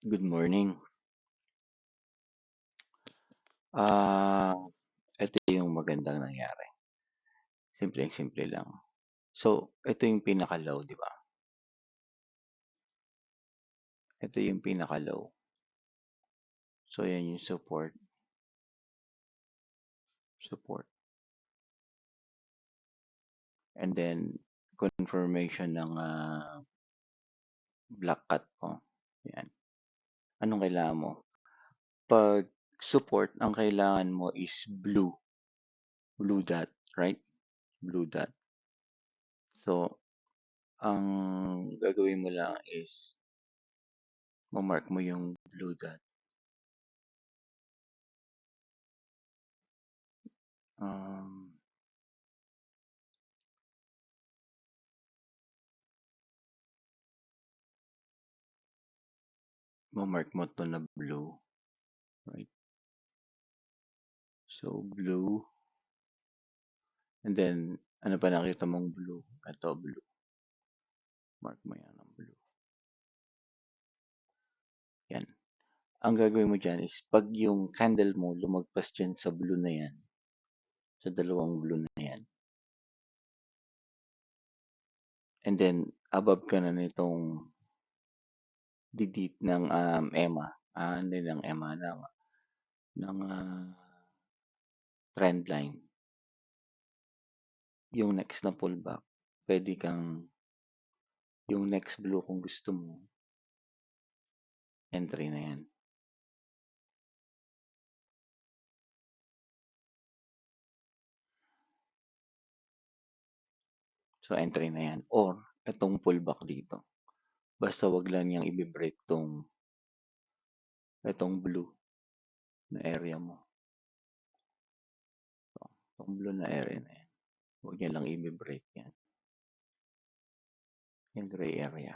Good morning. Ah, Ito yung magandang nangyari. Simpleng-simple lang. So, ito yung pinaka-low, 'di ba? Ito yung pinaka-low. So, yan yung support. And then, confirmation ng black cat mo. Yan. Anong kailangan mo? Pag support, ang kailangan mo is blue. Blue dot, right? Blue dot. So, ang gagawin mo lang is, mamark mo yung blue dot. Um, Mamark mo to na blue, right? So, blue. And then, ano pa nakita mong blue? Ito, blue. Mark mo yan ng blue. Yan. Ang gagawin mo dyan is, pag yung candle mo lumagpas dyan sa blue na yan, sa dalawang blue na yan, and then, above ka na nitong didit ng EMA, hindi ng EMA, ng trend line, yung next na pullback, pwede kang, yung next blue kung gusto mo, entry na yan. So, entry na yan. Or, itong pullback dito. Basta wag lang niyang i-break itong blue na area mo. So, itong blue na area na yan. Huwag niya lang i-break yan. Yung gray area.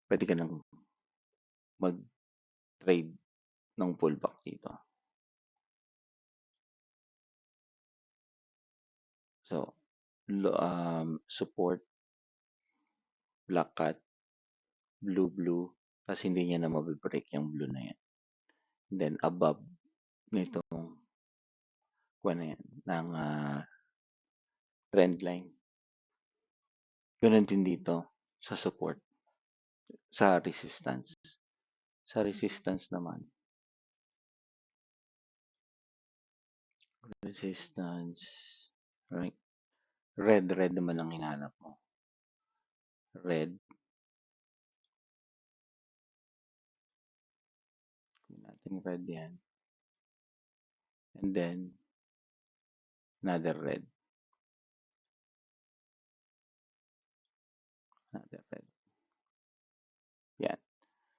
Pwede ka nang mag-trade ng pullback dito. So, support, black cat, blue, tapos hindi niya na mabibreak yung blue na yan. Then, above nitong kuha na yan, ng trend line. Ganun din dito sa support, sa resistance. Sa resistance naman, resistance, right? Red naman ang hinahanap mo. Red. Gawin natin red yan. And then, another red. Another red. Yan.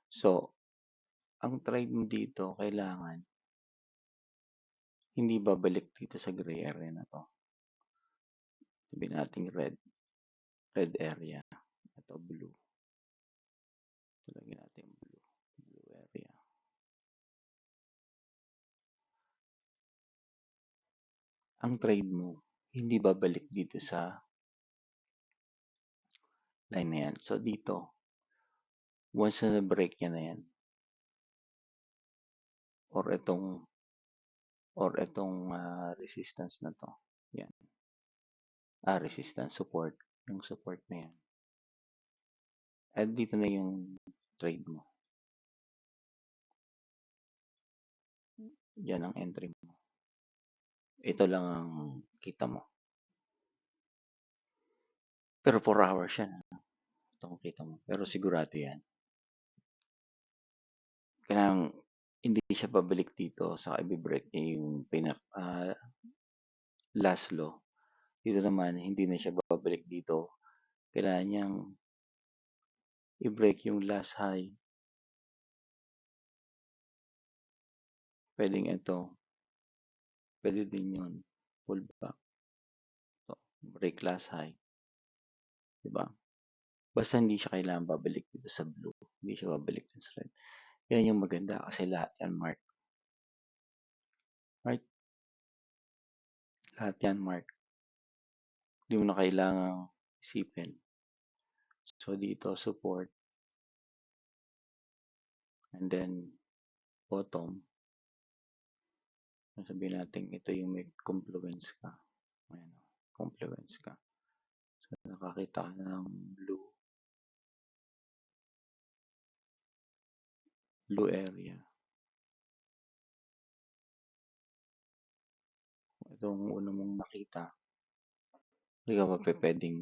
So, ang trade mo dito, kailangan, hindi babalik dito sa gray area na to. Sabihin natin red. Red area. Ito, blue. Lagyan natin blue. Blue area. Ang trade mo, hindi babalik dito sa line na yan. So, dito, once na break niya na yan, or itong resistance na to, yan. Resistance, support. Yung support na yan. At dito na yung trade mo. Yan ang entry mo. Ito lang ang kita mo. Pero 4 hours yan. Ito ang kita mo. Pero sigurado yan. Kailangan hindi siya babalik dito sa i-break niya yung last low. Dito naman, hindi na siya babalik dito. Kailangan niyang i-break yung last high. Pwedeng ito. Pwede din yun. Pull back. So, break last high. Diba? Basta hindi siya kailangan babalik dito sa blue. Hindi siya babalik dito sa red. Yan yung maganda kasi lahat yan mark. Right? Lahat yan mark. Hindi mo na kailangang isipin. So, dito, support. And then, bottom, sabihin natin ito yung may confluence ka. Ayan, confluence ka. So, nakakita ka ng blue area. Itong una mong nakita, hindi ka pa pwedeng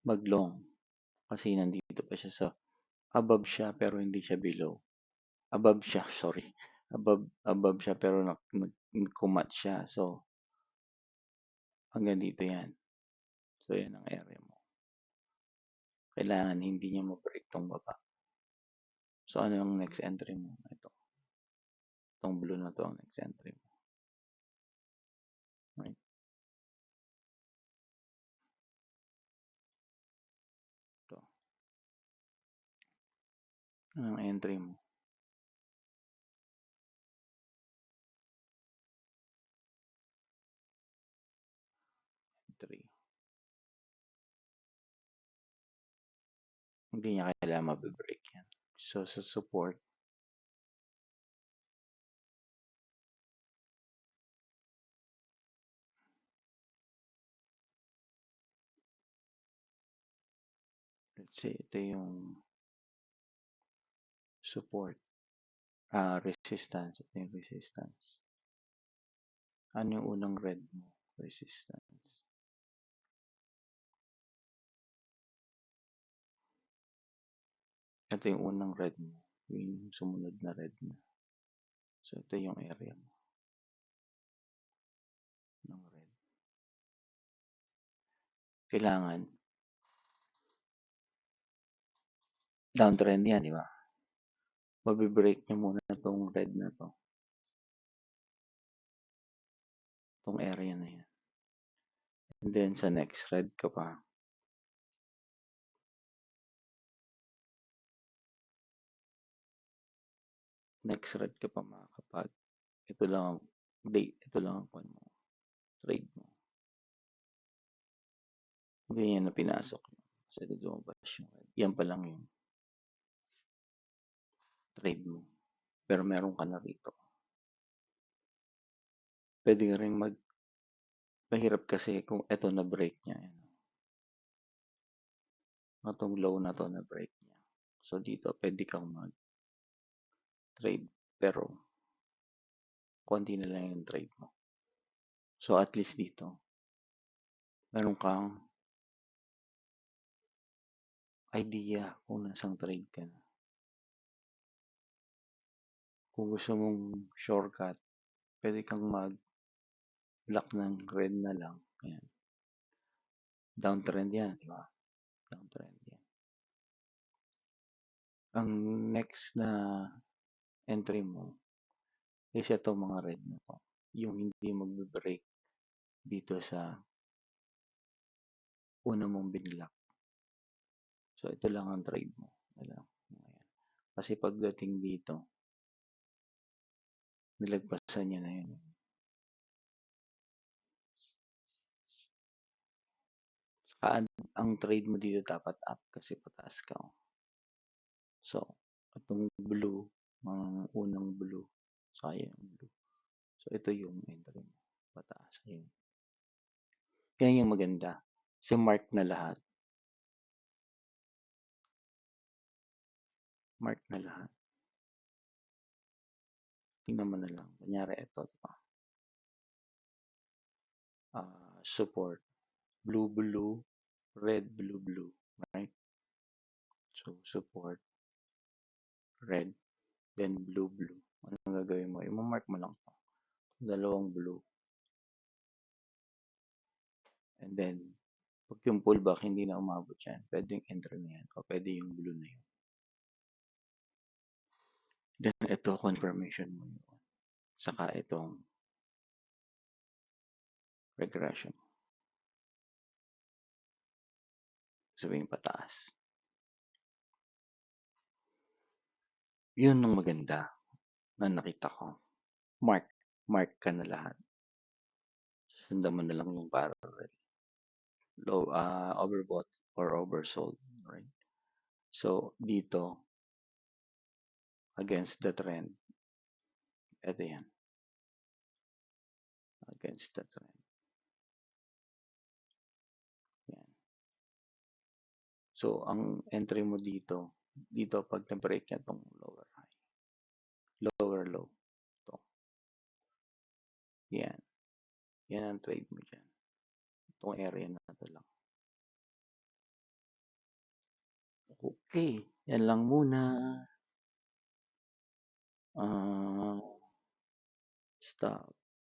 mag-long kasi nandito pa siya sa above siya pero hindi siya below. Above siya, sorry. Above siya pero nagkumat siya. So, hanggang dito yan. So, yan ang area mo. Kailangan hindi niya ma-break tong baba. So, ano yung next entry mo? Ito. Itong blue na to ang next entry mo. Right? Ito. Ano ang entry mo? 3. Hindi niya kailangan ma-break yan. So, sa support, let's say, ito yung support. Resistance. Ito yung resistance. Ano yung unang red mo? Resistance. Ito yung unang red mo. Yung sumunod na red mo. So, ito yung area mo ng red. Kailangan downtrend yan, di ba? Mabibreak nyo muna itong red na to. Itong area na yan. And then, sa next red ka pa. Next red ka pa mga kapag. Ito lang ang date. Ito lang ang mo. Trade mo. Hindi yan na pinasok. Kasi ito lumabas yung red. Yan pa lang yung trade mo. Pero meron ka na rito. Pwede ka rin mahirap kasi kung ito na break niya. Yan. Itong low na to na break niya. So, dito pwede kang mag-trade. Pero, konti na lang yung trade mo. So, at least dito, meron kang idea kung nasang trade ka na. Kung gusto mong shortcut, pwede kang mag-block ng red na lang. Ayan. Downtrend yan, di ba? Downtrend yan. Ang next na entry mo is ito mga red na to. Yung hindi magbe-break dito sa una mong binlock. So, ito lang ang trade mo. Ayan. Kasi pagdating dito, nilagpasan niya na yun. Saka ang trade mo dito dapat up kasi pataas ka. So, itong blue, mga unang blue, saka yung blue. So, ito yung entry mo. Pataas. Ayun. Yan yung maganda. Kasi mark na lahat. Mark na lahat. Tingnan mo na lang. Kunyari, ito. Support. Blue, blue, red, blue, blue. Right? So, support, red, then blue, blue. Anong gagawin mo? I-mark mo lang ito. Dalawang blue. And then, pag yung pullback hindi na umabot yan, pwede yung entry na yan o pwede yung blue na yun. Then, ito, confirmation mo yun. Saka itong regression. Sabihin pataas. Yun ang maganda na nakita ko. Mark. Mark ka na lahat. Sundan mo na lang yung parallel. Low, overbought or oversold. Right? So, dito, against the trend, ito yan, against the trend. Yan. So, ang entry mo dito pag na-break niya itong lower high, lower low, to. Yan. Yan ang trade mo dyan. Itong area na ito lang. Okay. Yan lang muna. Stop.